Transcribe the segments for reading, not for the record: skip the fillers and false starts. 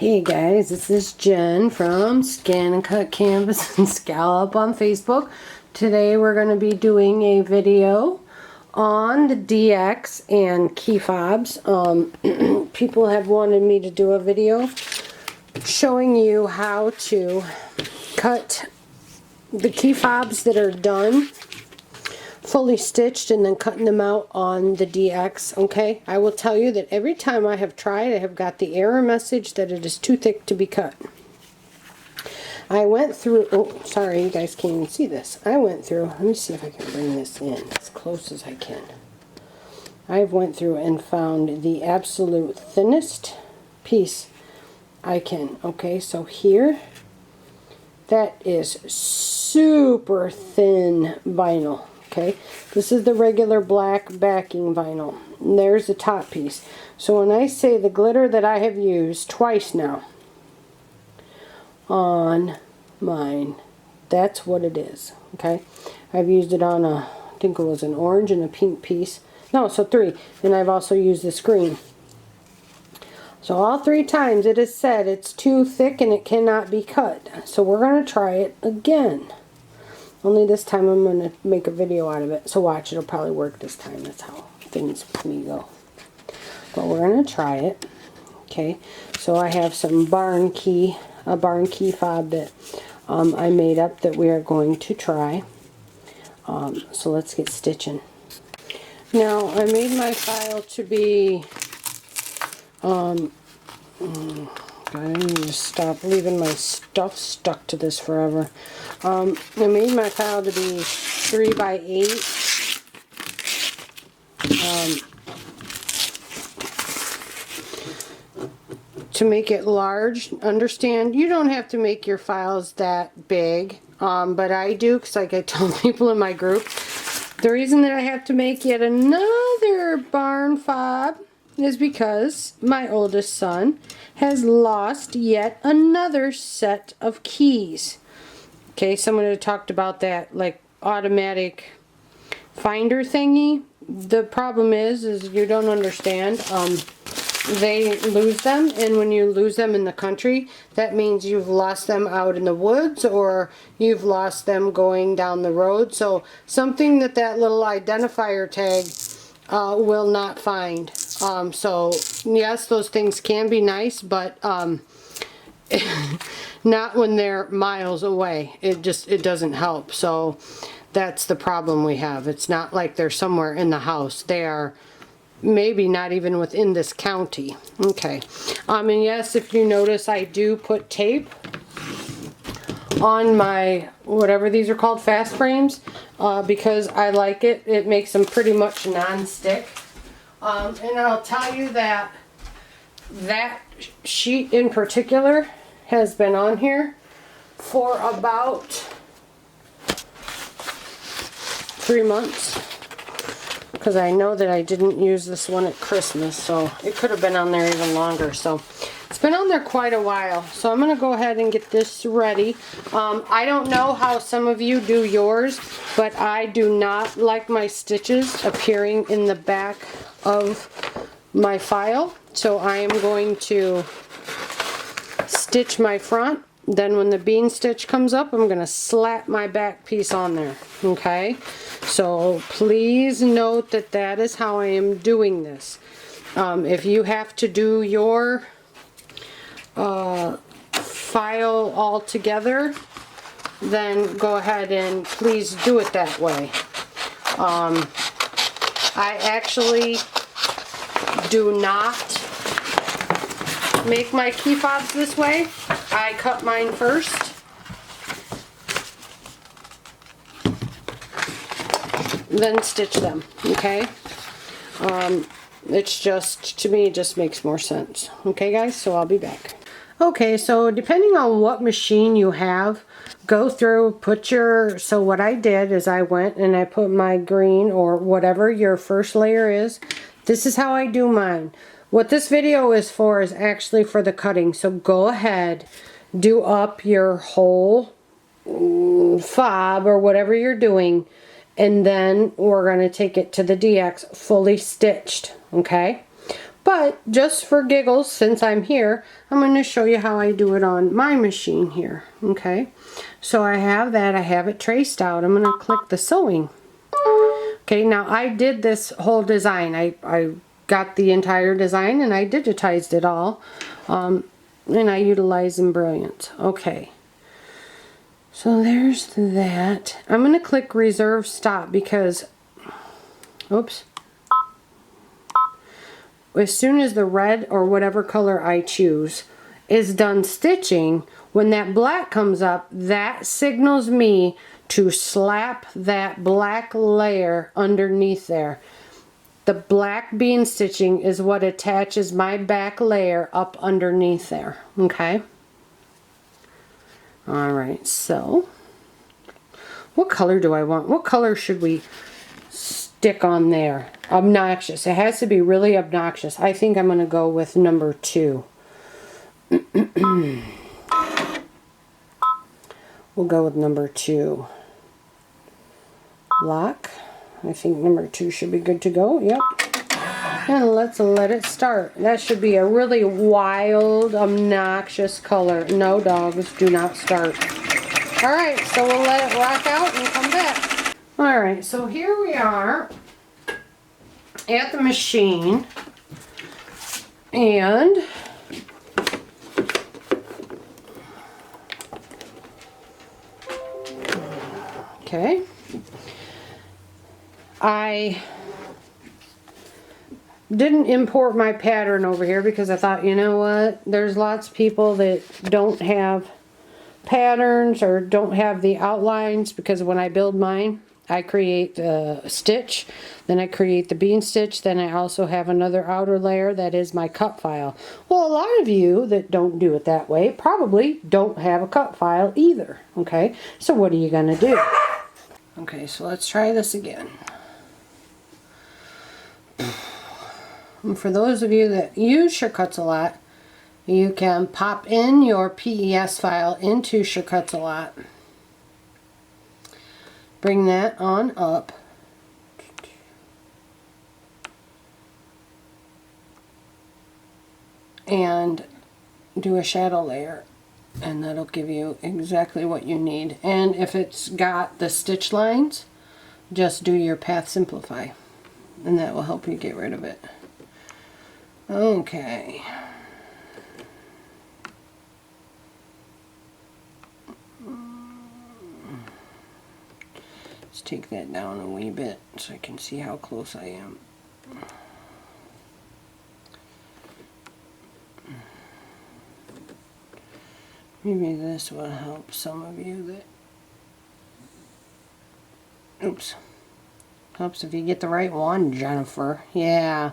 Hey guys, this is Jen from ScanNCut Canvas and Scallop on Facebook. Today we're going to be doing a video on the DX and key fobs. People have wanted me to do a video showing you how to cut the key fobs that are done, fully stitched, and then cutting them out on the DX. Okay, I will tell you that every time I have tried, I have got the error message that it is too thick to be cut. I went through, oh sorry, you guys can't even see this. I went through, let me see if I can bring this in as close as I can. I went through and found the absolute thinnest piece I can. Okay, so here, that is super thin vinyl. Okay, this is the regular black backing vinyl. And there's the top piece. So when I say the glitter that I have used twice now on mine, that's what it is. Okay, I've used it on I think it was an orange and a pink piece. No, so 3. And I've also used this green. So all 3 times it is said it's too thick and it cannot be cut. So we're going to try it again. Only this time I'm going to make a video out of it. So watch, it'll probably work this time. That's how things with me go. But we're going to try it. Okay, so I have some barn key fob that I made up that we are going to try. So let's get stitching. Now I made my file to be I need to stop leaving my stuff stuck to this forever. I made my file to be 3 by 8. To make it large, understand, you don't have to make your files that big, but I do, because like I told people in my group, the reason that I have to make yet another barn fob is because my oldest son has lost yet another set of keys. Okay, someone had talked about that like automatic finder thingy. The problem is you don't understand. They lose them, and when you lose them in the country, that means you've lost them out in the woods or you've lost them going down the road. So something that little identifier tag will not find. So yes, those things can be nice, but not when they're miles away. It doesn't help. So that's the problem we have. It's not like they're somewhere in the house. They are maybe not even within this county. Okay. And yes, if you notice, I do put tape on my, whatever these are called, fast frames, because I like it. It makes them pretty much non-stick. And I'll tell you that sheet in particular has been on here for about 3 months, because I know that I didn't use this one at Christmas, so it could have been on there even longer. So it's been on there quite a while. So I'm going to go ahead and get this ready. I don't know how some of you do yours, but I do not like my stitches appearing in the back of my file. So I am going to stitch my front. Then when the bean stitch comes up, I'm going to slap my back piece on there. Okay? So please note that that is how I am doing this. If you have to do your file all together, then go ahead and please do it that way. I actually do not make my key fobs this way. I cut mine first, then stitch them. Okay, it's just, to me, it just makes more sense. Okay guys, so I'll be back. Okay, so depending on what machine you have, go through, put your, so what I did is I went and I put my green, or whatever your first layer is. This is how I do mine. What this video is for is actually for the cutting. So go ahead, do up your whole fob or whatever you're doing, and then we're going to take it to the DX fully stitched. Okay? But just for giggles, since I'm here, I'm going to show you how I do it on my machine here. Okay, so I have that. I have it traced out. I'm going to click the sewing. Okay, now I did this whole design. I got the entire design and I digitized it all. And I utilize embroidered. Okay. So there's that. I'm going to click reserve stop because, oops. As soon as the red or whatever color I choose is done stitching, when that black comes up, that signals me to slap that black layer underneath there. The black bean stitching is what attaches my back layer up underneath there. Okay? Alright, so what color do I want? What color should we stick on there? Obnoxious. It has to be really obnoxious. I think I'm going to go with number 2. We'll go with number 2. Lock. I think number 2 should be good to go. Yep. And let's let it start. That should be a really wild, obnoxious color. No, dogs, do not start. Alright, so we'll let it rock out and come back. Alright, so here we are at the machine. And okay. I didn't import my pattern over here because I thought, you know what, there's lots of people that don't have patterns or don't have the outlines, because when I build mine, I create a stitch, then I create the bean stitch, then I also have another outer layer that is my cut file. Well, a lot of you that don't do it that way probably don't have a cut file either, okay? So what are you going to do? Okay, so let's try this again. And for those of you that use ScanNCut a lot, you can pop in your PES file into ScanNCut a lot. Bring that on up. And do a shadow layer. And that'll give you exactly what you need. And if it's got the stitch lines, just do your path simplify. And that will help you get rid of it. Okay. Let's take that down a wee bit so I can see how close I am. Maybe this will help some of you that... Oops. Helps if you get the right one, Jennifer. Yeah.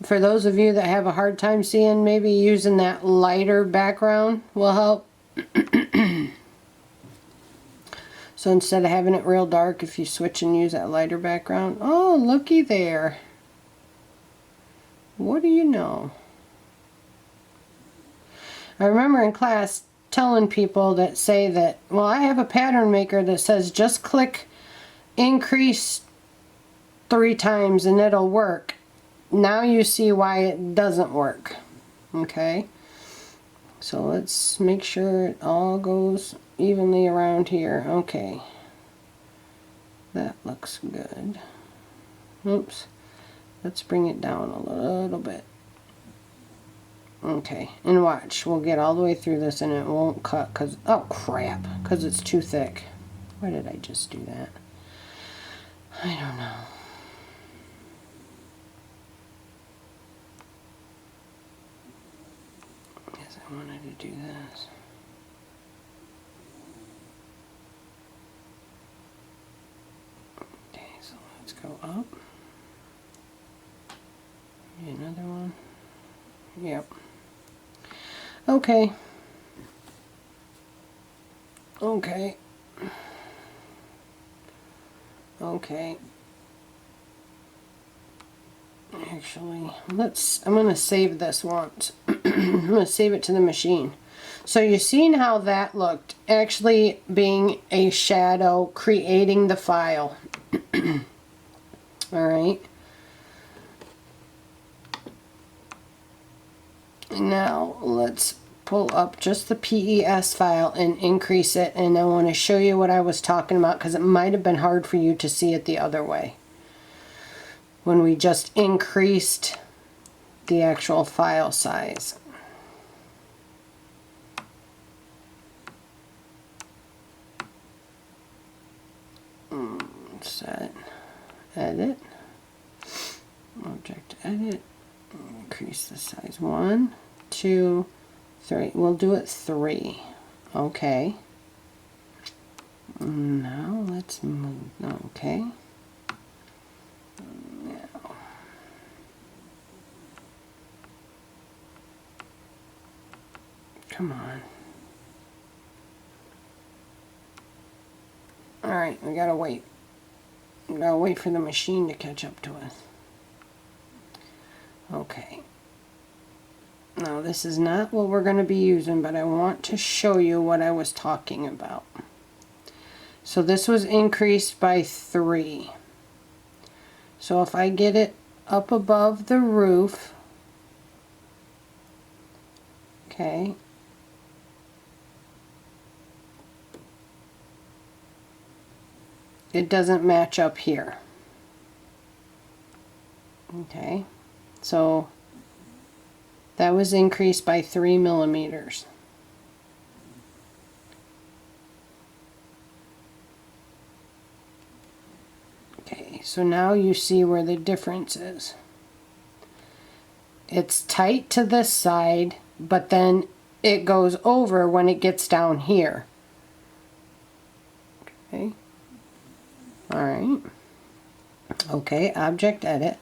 For those of you that have a hard time seeing, maybe using that lighter background will help. So instead of having it real dark, if you switch and use that lighter background. Oh, looky there. What do you know? I remember in class telling people that say that, well, I have a pattern maker that says just click increase 3 times and it'll work. Now you see why it doesn't work. Okay, so let's make sure it all goes evenly around here. Okay, that looks good. Oops, let's bring it down a little bit. Okay, and watch, we'll get all the way through this and it won't cut because, oh crap, because it's too thick. Why did I just do that? I don't know. Guess I wanted to do this. Okay, so let's go up. Maybe another one. Yep. Okay. Okay. Okay. Actually, I'm going to save this once. I'm going to save it to the machine. So you've seen how that looked, actually being a shadow, creating the file. Alright. Now let's pull up just the PES file and increase it, and I want to show you what I was talking about because it might have been hard for you to see it the other way when we just increased the actual file size. Set, edit, object edit, increase the size 1, 2, 3. We'll do it 3. Okay. Now let's move. Okay. Now. Come on. Alright, we gotta wait. We gotta wait for the machine to catch up to us. Okay. Now this is not what we're going to be using, but I want to show you what I was talking about. So this was increased by 3. So if I get it up above the roof, okay, it doesn't match up here. Okay, so that was increased by 3 millimeters. Okay, so now you see where the difference is. It's tight to this side, but then it goes over when it gets down here. Okay. Alright. Okay, object edit.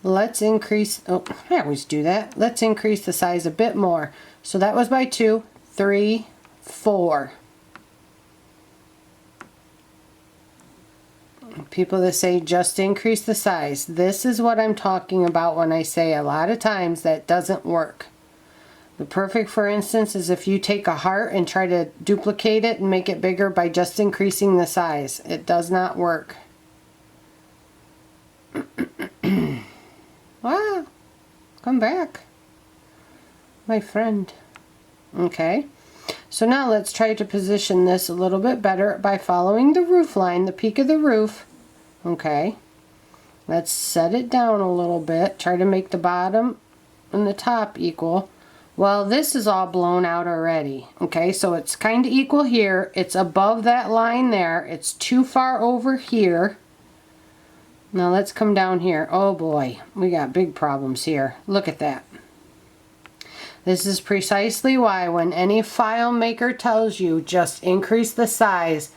Let's increase, oh, I always do that. Let's increase the size a bit more. So that was by 2, 3, 4. People that say just increase the size. This is what I'm talking about when I say a lot of times that doesn't work. The perfect, for instance, is if you take a heart and try to duplicate it and make it bigger by just increasing the size. It does not work. Wow, come back, my friend. Okay, so now let's try to position this a little bit better by following the roof line, the peak of the roof. Okay, let's set it down a little bit, try to make the bottom and the top equal. Well, this is all blown out already. Okay, so it's kind of equal here. It's above that line there. It's too far over here. Now let's come down here. Oh boy, we got big problems here. Look at that. This is precisely why when any file maker tells you just increase the size,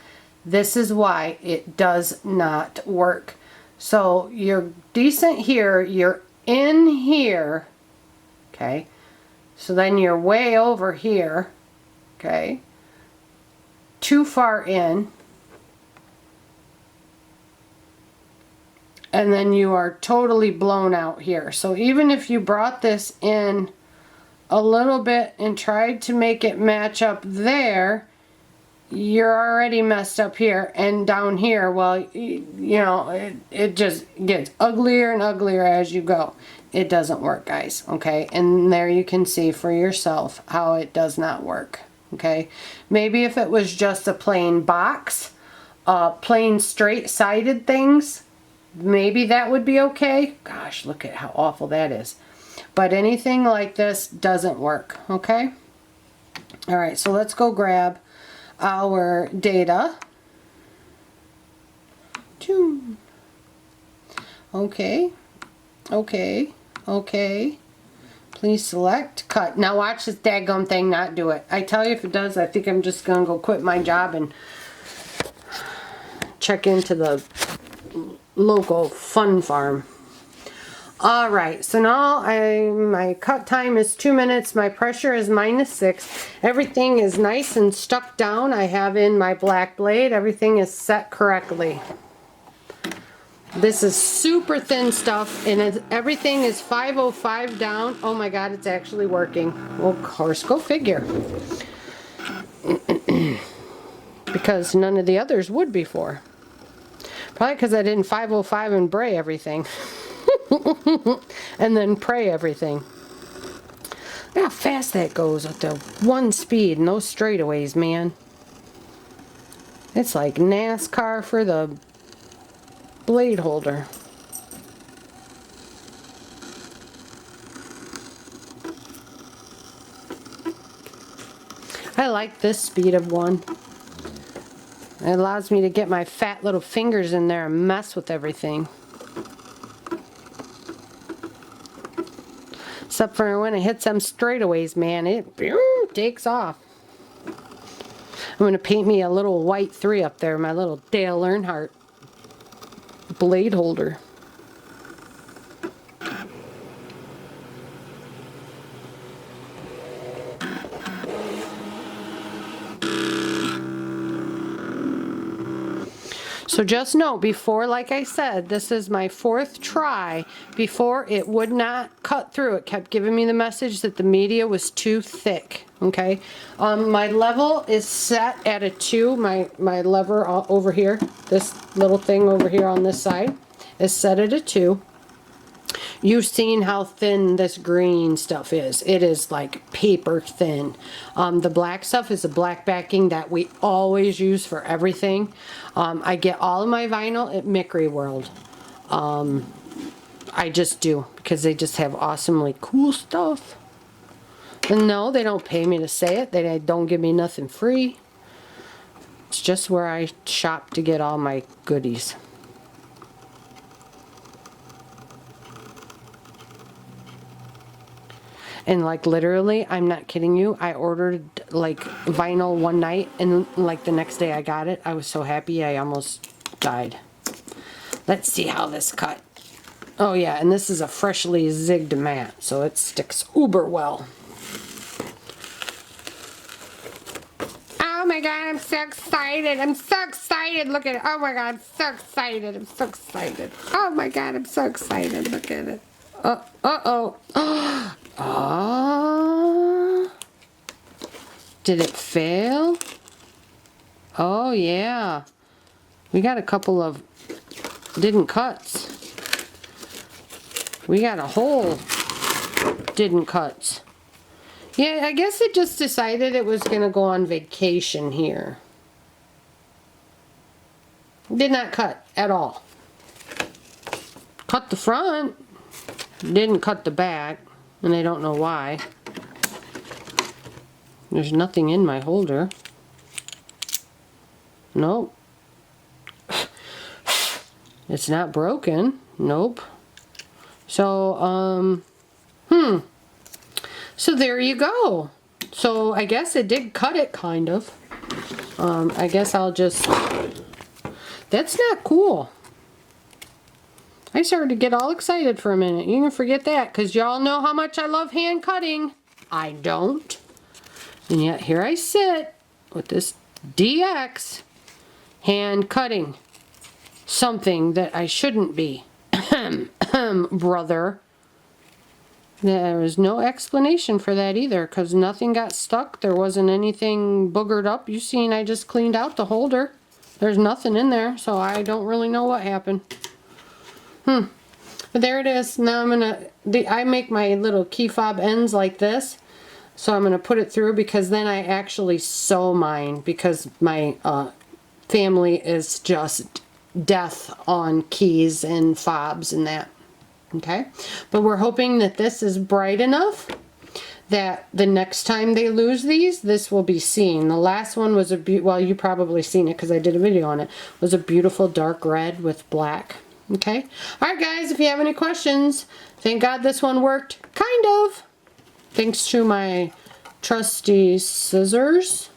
this is why it does not work. So you're decent here, you're in here, okay? So then you're way over here, okay? Too far in. And then you are totally blown out here. So even if you brought this in a little bit and tried to make it match up there, you're already messed up here. And down here, well, you know, it just gets uglier and uglier as you go. It doesn't work, guys, okay? And there you can see for yourself how it does not work, okay? Maybe if it was just a plain box, plain straight-sided things, maybe that would be okay. Gosh, look at how awful that is. But anything like this doesn't work, okay? All right, so let's go grab our data. Okay, okay, okay. Please select, cut. Now watch this daggum thing not do it. I tell you if it does, I think I'm just going to go quit my job and check into the local fun farm. Alright, so now my cut time is 2 minutes. My pressure is -6. Everything is nice and stuck down. I have in my black blade. Everything is set correctly. This is super thin stuff, and everything is 505 down. Oh my god, it's actually working. Well, of course, go figure. Because none of the others would before. Probably because I didn't 505 and bray everything. And then pray everything. Look how fast that goes with the one speed and those straightaways, man. It's like NASCAR for the blade holder. I like this speed of one. It allows me to get my fat little fingers in there and mess with everything. Except for when it hits them straightaways, man, it takes off. I'm going to paint me a little white 3 up there, my little Dale Earnhardt blade holder. So just know, before, like I said, this is my 4th try. Before, it would not cut through. It kept giving me the message that the media was too thick. Okay, my level is set at a 2. My lever over here, this little thing over here on this side, is set at a 2. You've seen how thin this green stuff is. It is like paper thin. The black stuff is a black backing that we always use for everything. I get all of my vinyl at Mickery World. I just do, because they just have awesomely cool stuff. And no, they don't pay me to say it. They don't give me nothing free. It's just where I shop to get all my goodies. And like literally, I'm not kidding you, I ordered like vinyl one night and like the next day I got it. I was so happy I almost died. Let's see how this cut. Oh yeah, and this is a freshly zigged mat, so it sticks uber well. Oh my god, I'm so excited. I'm so excited. Look at it. Oh my god, I'm so excited. I'm so excited. Oh my god, I'm so excited. Look at it. Uh-oh. Oh. Did it fail? Oh yeah. We got a couple of didn't cuts. We got a whole didn't cuts. Yeah, I guess it just decided it was going to go on vacation here. Did not cut at all. Cut the front. Didn't cut the back. And I don't know why. There's nothing in my holder. Nope. It's not broken. Nope. So, So there you go. So I guess it did cut it, kind of. I guess I'll just... That's not cool. I started to get all excited for a minute. You can forget that, because y'all know how much I love hand cutting. I don't. And yet here I sit with this DX hand cutting something that I shouldn't be. Brother. There was no explanation for that either, because nothing got stuck. There wasn't anything boogered up. You seen I just cleaned out the holder. There's nothing in there, so I don't really know what happened. But there it is. Now I'm gonna, I make my little key fob ends like this. So I'm gonna put it through, because then I actually sew mine, because my family is just death on keys and fobs and that. Okay, but we're hoping that this is bright enough that the next time they lose these, this will be seen. The last one was well, you probably seen it because I did a video on it. Was a beautiful dark red with black. Okay, all right guys, if you have any questions, thank God this one worked, kind of, thanks to my trusty scissors,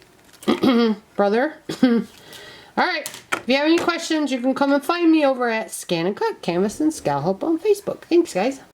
brother. All right, if you have any questions, you can come and find me over at ScanNCut, Canvas and Scallop on Facebook. Thanks, guys.